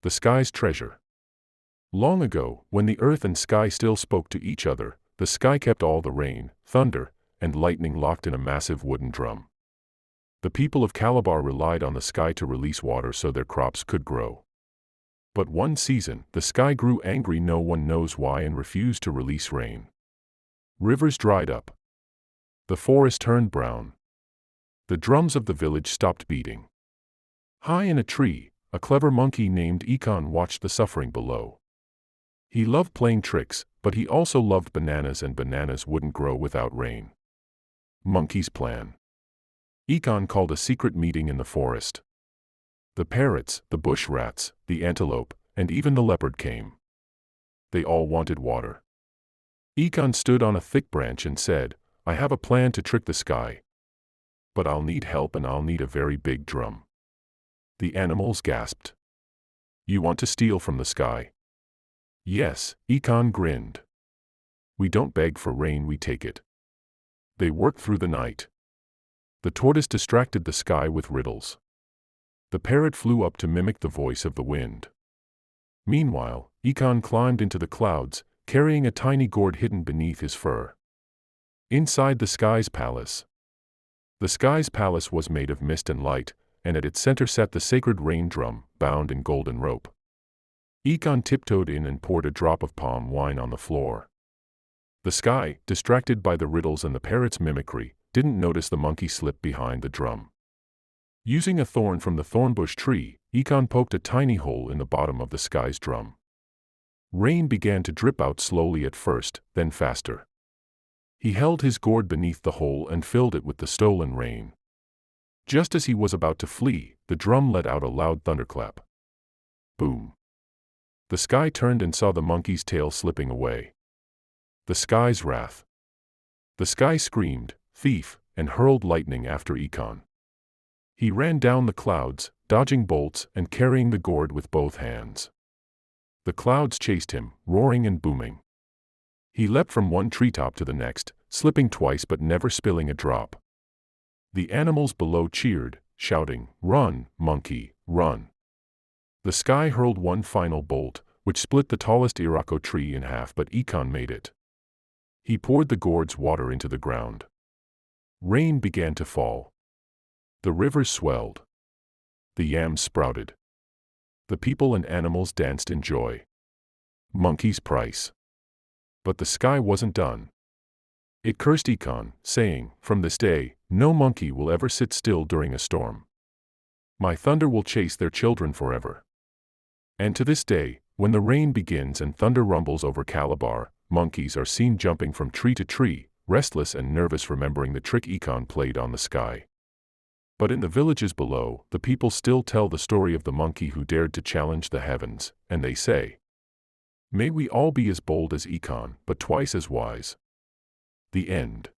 The sky's treasure. Long ago, when the earth and sky still spoke to each other, the sky kept all the rain, thunder, and lightning locked in a massive wooden drum. The people of Calabar relied on the sky to release water so their crops could grow. But one season, the sky grew angry, no one knows why, and refused to release rain. Rivers dried up. The forest turned brown. The drums of the village stopped beating. High in a tree, a clever monkey named Econ watched the suffering below. He loved playing tricks, but he also loved bananas, and bananas wouldn't grow without rain. Monkey's plan. Econ called a secret meeting in the forest. The parrots, the bush rats, the antelope, and even the leopard came. They all wanted water. Econ stood on a thick branch and said, "I have a plan to trick the sky. But I'll need help, and I'll need a very big drum." The animals gasped. "You want to steal from the sky?" "Yes," Econ grinned. "We don't beg for rain, we take it." They worked through the night. The tortoise distracted the sky with riddles. The parrot flew up to mimic the voice of the wind. Meanwhile, Econ climbed into the clouds, carrying a tiny gourd hidden beneath his fur. Inside the sky's palace. The sky's palace was made of mist and light, and at its center sat the sacred rain drum, bound in golden rope. Econ tiptoed in and poured a drop of palm wine on the floor. The sky, distracted by the riddles and the parrot's mimicry, didn't notice the monkey slip behind the drum. Using a thorn from the thornbush tree, Econ poked a tiny hole in the bottom of the sky's drum. Rain began to drip out slowly at first, then faster. He held his gourd beneath the hole and filled it with the stolen rain. Just as he was about to flee, the drum let out a loud thunderclap. Boom! The sky turned and saw the monkey's tail slipping away. The sky's wrath. The sky screamed, "Thief," and hurled lightning after Econ. He ran down the clouds, dodging bolts and carrying the gourd with both hands. The clouds chased him, roaring and booming. He leapt from one treetop to the next, slipping twice but never spilling a drop. The animals below cheered, shouting, "Run, monkey, run!" The sky hurled one final bolt, which split the tallest iroko tree in half, but Econ made it. He poured the gourd's water into the ground. Rain began to fall. The rivers swelled. The yams sprouted. The people and animals danced in joy. Monkey's price. But the sky wasn't done. It cursed Econ, saying, "From this day, no monkey will ever sit still during a storm. My thunder will chase their children forever." And to this day, when the rain begins and thunder rumbles over Calabar, monkeys are seen jumping from tree to tree, restless and nervous, remembering the trick Econ played on the sky. But in the villages below, the people still tell the story of the monkey who dared to challenge the heavens, and they say, "May we all be as bold as Econ, but twice as wise." The end.